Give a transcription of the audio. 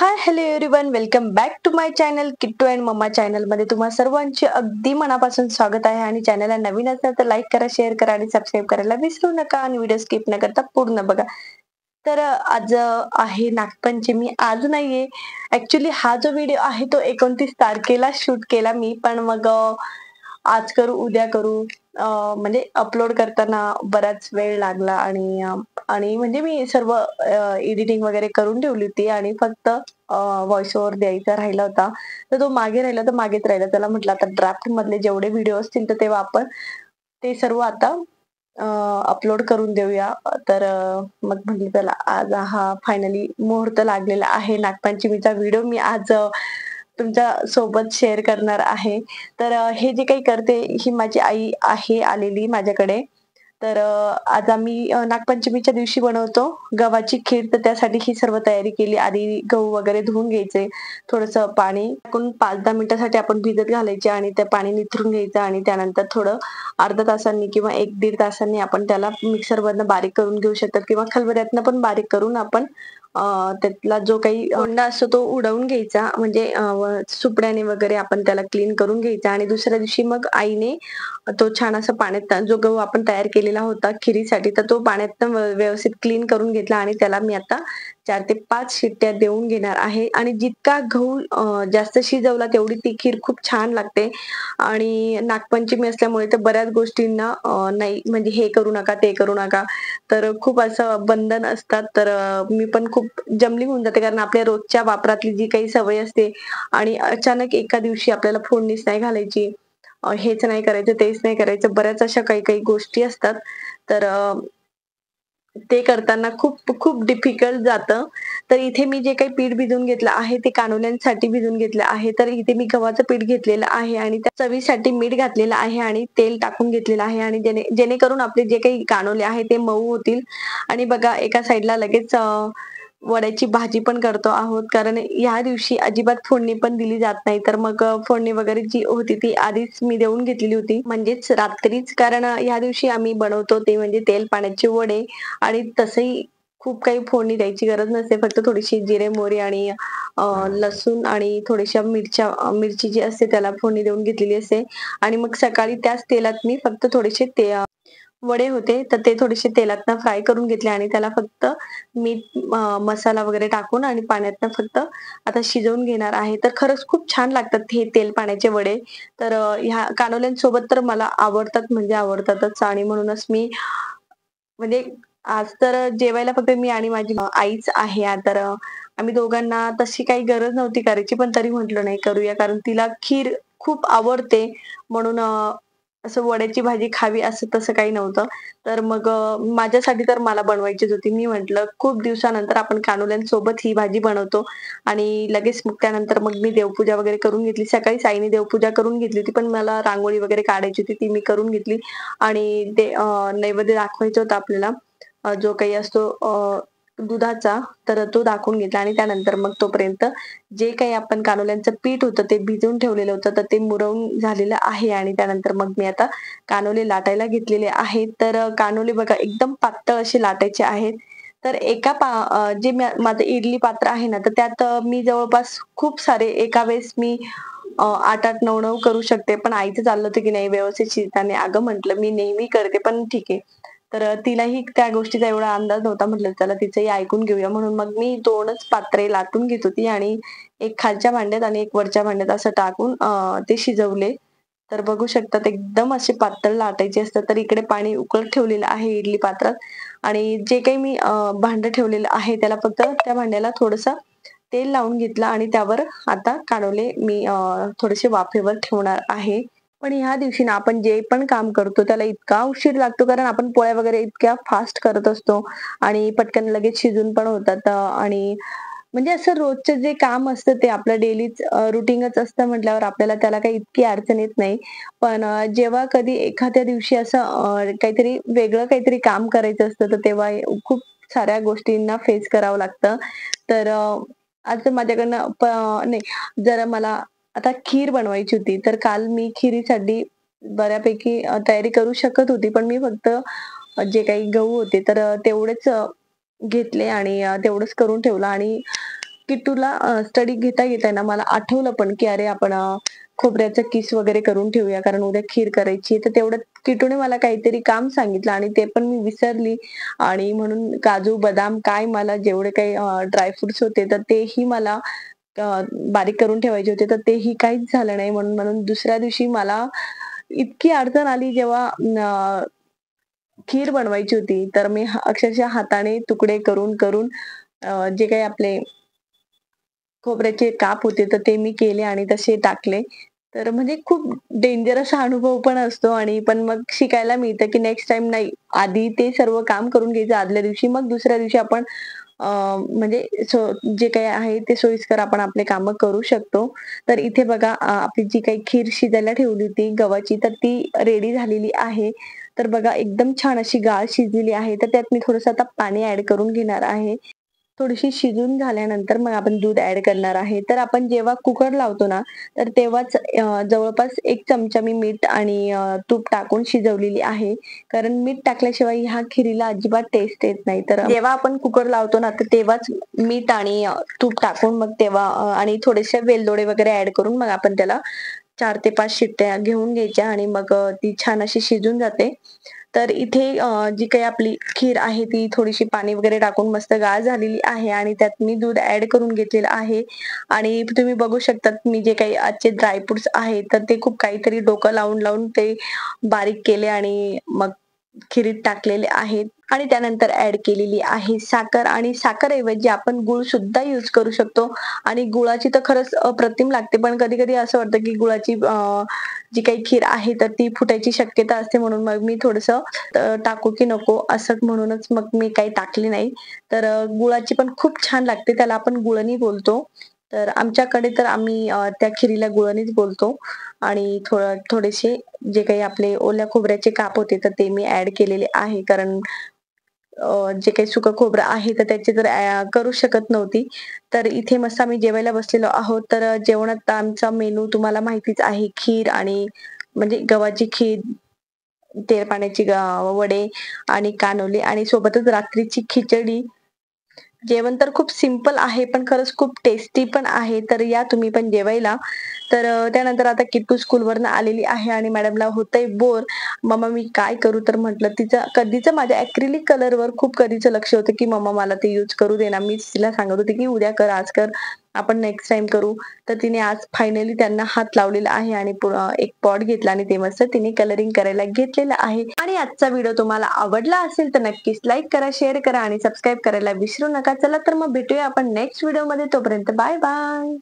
High hello everyone, welcome back to my channel Kittu and mamma channel मध्ये तुम्हा सर्वांचे अगदी मनापासून स्वागत आहे. आणि चॅनलला नवीन असाल तर लाईक करा, शेअर करा आणि सबस्क्राईब करायला विसरू नका आणि व्हिडिओ स्किप न करता पूर्ण बघा. तर आज आहे नागपंचमी. आज नाहीये, ऍक्च्युली हा जो व्हिडिओ आहे तो 29 तारखेला शूट केला मी, पण मग आज करू उद्या करू म्हणजे अपलोड करताना बराच वेळ लागला आणि म्हणजे मी सर्व एडिटिंग वगैरे करून ठेवली होती आणि फक्त व्हॉइस ओव्हर द्यायचा राहिला होता. तर तो मागे राहिला तर मागेच राहिला. त्याला म्हटलं आता ड्राफ्ट मधले जेवढे व्हिडिओ असतील तर तेव्हा आपण ते सर्व आता अपलोड करून देऊया. तर मग म्हटलं चला आज हा फायनली मुहूर्त लागलेला आहे. नागपंचमीचा व्हिडिओ मी आज तुमच्या सोबत शेअर करणार आहे. तर हे जे काही करते ही माझी आई आहे आलेली माझ्याकडे. तर आज आम्ही नागपंचमीच्या दिवशी बनवतो गव्हाची खीर. तर त्यासाठी ही सर्व तयारी केली. आधी गहू वगैरे धुवून घ्यायचे. थोडंसं पाणी टाकून 5-10 मिनिटासाठी आपण भिजत घालायचे आणि ते पाणी निथरून घ्यायचं आणि त्यानंतर थोडं अर्ध्या तासांनी किंवा 1-1.5 तासांनी आपण त्याला मिक्सरमधनं बारीक करून घेऊ शकतात किंवा खलबत्त्यातनं पण बारीक करून आपण त्यातला जो काही कोंडा असतो तो उडवून घ्यायचा. म्हणजे सुपड्याने वगैरे आपण त्याला क्लीन करून घ्यायचा आणि दुसऱ्या दिवशी मग आईने तो छान असा पाण्यात जो गहू आपण तयार केलेला होता खिरीसाठी, तर तो पाण्यातनं व्यवस्थित क्लीन करून घेतला आणि त्याला मी आता 4 ते 5 शिट्ट्या देऊन घेणार आहे. आणि जितका गहू जास्त शिजवला तेवढी ती खीर खूप छान लागते. आणि नागपंचमी असल्यामुळे तर बऱ्याच गोष्टींना नाही म्हणजे हे करू नका, ते करू नका. तर खूप असं बंधन असतात. तर मी पण खूप जमली होऊन जाते, कारण आपल्या रोजच्या वापरातली जी काही सवय असते आणि अचानक एका दिवशी आपल्याला फोडणीच नाही घालायची, हेच नाही करायचं, तेच नाही करायचं. बऱ्याच अशा काही-काही गोष्टी असतात. तर ते करताना खूप खूप डिफिकल्ट जातं. तर इथे मी जे काही पीठ भिजवून घेतलं आहे ते कानोल्यांसाठी भिजवून घेतलं आहे. तर इथे मी गव्हाचं पीठ घेतलेलं आहे आणि त्या चवीसाठी मीठ घातलेलं आहे आणि तेल टाकून घेतलेलं आहे आणि जेणेकरून आपले जे काही कानोले आहेत ते मऊ होतील. आणि बघा एका साइडला लगेच वड्याची भाजी पण करतो आहोत, कारण ह्या दिवशी अजिबात फोडणी पण दिली जात नाही. तर मग फोडणी वगैरे जी होती ती आधीच मी देऊन घेतलेली होती, म्हणजेच रात्रीच. कारण ह्या दिवशी आम्ही बनवतो ते म्हणजे तेल पाण्याचे वडे. आणि तसंही खूप काही फोडणी द्यायची गरज नसते. फक्त थोडीशी जिरे, मोहरी आणि लसूण आणि थोड्याशा मिरची जी असते त्याला फोडणी देऊन घेतलेली असते. आणि मग सकाळी त्याच तेलात मी फक्त थोडेसे वडे होते, तर ते थोडेसे तेलातनं फ्राय करून घेतले आणि त्याला फक्त मीठ, मसाला वगैरे टाकून आणि पाण्यातनं फक्त आता शिजवून घेणार आहे. तर खरंच खूप छान लागतात हे तेल पाण्याचे वडे. तर ह्या कानोल्यांसोबत तर मला आवडतात म्हणजे आवडतातच. आणि म्हणूनच मी म्हणजे आज तर जेवायला फक्त मी आणि माझी आईच आहे. तर आम्ही दोघांना तशी काही गरज नव्हती करायची, पण तरी म्हटलं नाही करूया, कारण तिला खीर खूप आवडते. म्हणून असं वड्याची भाजी खावी असं तसं काही नव्हतं. तर मग माझ्यासाठी तर मला बनवायचीच होती. मी म्हटलं खूप दिवसानंतर आपण कानोल्यांसोबत ही भाजी बनवतो. आणि लगेच मग त्यानंतर मग मी देवपूजा वगैरे करून घेतली. सकाळीच आईने देवपूजा करून घेतली होती, पण मला रांगोळी वगैरे काढायची होती, ती मी करून घेतली. आणि ते नैवेद्य दाखवायचा होता आपल्याला, जो काही असतो दुधाचा, तर तो दाखवून घेतला. आणि त्यानंतर मग तोपर्यंत जे काही आपण कानोल्यांचं पीठ होतं ते भिजवून ठेवलेलं होतं, तर ते मुरवून झालेलं आहे. आणि त्यानंतर मग मी आता कानोले लाटायला घेतलेले आहेत. तर कानोले बघा एकदम पातळ असे लाटायचे आहेत. तर जे माझं इडली पात्र आहे ना, तर त्यात मी जवळपास खूप सारे एका वेळेस मी 8-8, 9-9 करू शकते. पण आईचं चाललं होतं की नाही व्यवस्थित शिजताना. अगं म्हटलं मी नेहमी करते, पण ठीक आहे. तर तिलाही त्या गोष्टीचा एवढा अंदाज नव्हता. म्हटलं चला तिचंही ऐकून घेऊया. म्हणून मग मी 2च पात्रे लाटून घेत होती आणि एक खालच्या भांड्यात आणि एक वरच्या भांड्यात असं टाकून ते शिजवले. तर बघू शकतात एकदम असे पातळ लाटायचे असतात. तर इकडे पाणी उकळत ठेवलेलं आहे इडली पात्रात. आणि जे काही मी भांडं ठेवलेलं आहे त्याला फक्त त्या भांड्याला थोडंसं तेल लावून घेतलं आणि त्यावर आता कानोले मी थोडेसे वाफेवर ठेवणार आहे. पण ह्या दिवशी ना आपण जे पण काम करतो त्याला इतका उशीर लागतो, कारण आपण पोळ्या वगैरे इतक्या फास्ट करत असतो आणि पटकन लगेच शिजून पण होतात. आणि म्हणजे असं रोजचं जे काम असतं ते आपलं डेलीच रुटीनच असतं म्हटल्यावर आपल्याला त्याला काही इतकी अडचण येत नाही. पण जेव्हा कधी एखाद्या दिवशी असं काहीतरी वेगळं काहीतरी काम करायचं असतं, तर तेव्हा खूप साऱ्या गोष्टींना फेस करावं लागतं. तर आज माझ्याकडनं नाही, जर मला आता खीर बनवायची होती, तर काल मी खिरीसाठी बऱ्यापैकी तयारी करू शकत होती. पण मी फक्त जे काही गहू होते तर तेवढेच घेतले आणि तेवढंच करून ठेवलं. आणि किट्टूला स्टडी घेता घेता ना मला आठवलं पण की अरे आपण खोबऱ्याचा किस वगैरे करून ठेवूया, कारण उद्या खीर करायची आहे. तर तेवढ्यात किटूने मला काहीतरी काम सांगितलं आणि ते पण मी विसरली. आणि म्हणून काजू, बदाम काय मला जेवढे काही ड्रायफ्रुट्स होते तर तेही मला बारीक करून ठेवायचे होते. तर तेही काहीच झालं नाही. म्हणून म्हणून दुसऱ्या दिवशी मला इतकी अडचण आली जेव्हा खीर बनवायची होती. तर मी अक्षरशः हाताने तुकडे करून करून जे काही आपले खोबऱ्याचे काप होते तर ते मी केले आणि तसे टाकले. तर म्हणजे खूप डेंजरस हा अनुभव पण असतो आणि पण मग शिकायला मिळतं, की नेक्स्ट टाईम नाही, आधी ते सर्व काम करून घ्यायचं आदल्या दिवशी. मग दुसऱ्या दिवशी आपण म्हणजे जे काही आहे ते सोयीस्कर आपण आपले कामं करू शकतो. तर इथे बघा आपली जी काही खीर शिजायला ठेवली होती गव्हाची, तर ती रेडी झालेली आहे. तर बघा एकदम छान अशी गाळ शिजलेली आहे. तर त्यात मी थोडंसं आता पाणी ॲड करून घेणार आहे. थोडीशी शिजून झाल्यानंतर मग आपण दूध ॲड करणार आहे. तर आपण जेव्हा कुकर लावतो ना, तर तेव्हाच जवळपास 1 चमचा मी मीठ आणि तूप टाकून शिजवलेली आहे. कारण मीठ टाकल्याशिवाय ह्या खिरीला अजिबात टेस्ट येत नाही. तर जेव्हा आपण कुकर लावतो ना, तर तेव्हाच मीठ आणि तूप टाकून मग तेव्हा आणि थोडेसे वेलदोडे वगैरे ॲड करून मग आपण त्याला 4 ते 5 शिट्ट्या घेऊन घ्यायच्या आणि मग ती छान अशी शिजून जाते. तर इथे जी काही आपली खीर आहे ती थोडीशी पाणी वगैरे टाकून मस्त गाळ झालेली आहे आणि त्यात मी दूध ॲड करून घेतलेलं आहे. आणि तुम्ही बघू शकतात मी जे काही आजचे ड्रायफ्रुट्स आहेत तर ते खूप काहीतरी डोकं लावून ते बारीक केले आणि मग खिरीत टाकलेले आहेत आणि त्यानंतर ॲड केलेली आहे साखर आणि साखरऐवजी आपण गूळ सुद्धा यूज करू शकतो. आणि गुळाची तर खरंच अप्रतिम लागते. पण कधी-कधी असं वाटतं की गुळाची जी काही खीर आहे तर ती फुटायची शक्यता असते, म्हणून मग मी थोडंसं टाकू की नको असं म्हणूनच मग मी काही टाकली नाही. तर गुळाची पण खूप छान लागते. त्याला आपण गुळणी बोलतो. तर आमच्याकडे तर आम्ही त्या खिरीला गुळणीच बोलतो. आणि थोडेसे जे काही आपले ओल्या खोबऱ्याचे काप होते तर ते मी ॲड केलेले आहे. कारण जे काही सुकं खोबरं आहे तर त्याची तर करू शकत नव्हती. तर इथे मस्त आम्ही जेवायला बसलेलो आहोत. तर जेवणात आमचा मेनू तुम्हाला माहितीच आहे. खीर आणि म्हणजे गव्हाची खीर, तेल पाण्याची वडे आणि कानोले आणि सोबतच रात्रीची खिचडी. जेवण तर खूप सिंपल आहे, पण खरंच खूप टेस्टी पण आहे. तर या तुम्ही पण जेवायला. तर त्यानंतर आता किट्टू स्कूलवरनं आलेली आहे आणि मॅडमला होतंय बोर. "मम्मा मी काय करू?" तर म्हटलं तिचं कधीचं माझ्या ॲक्रिलिक कलरवर खूप कधीचं लक्ष होतं, की "मम्मा मला ते यूज करू दे ना." मीच तिला सांगत होते, की "उद्या कर, आज कर, आपण नेक्स्ट टाईम करू." तर तिने आज फायनली त्यांना हात लावलेला आहे आणि एक पॉट घेतला आणि ते मस्त तिने कलरिंग करायला घेतलेलं आहे. आणि आजचा व्हिडिओ तुम्हाला आवडला असेल तर नक्कीच लाईक करा, शेअर करा आणि सबस्क्राईब करायला विसरू नका. चला तर मग भेटूया आपण नेक्स्ट व्हिडिओमध्ये. तोपर्यंत बाय बाय.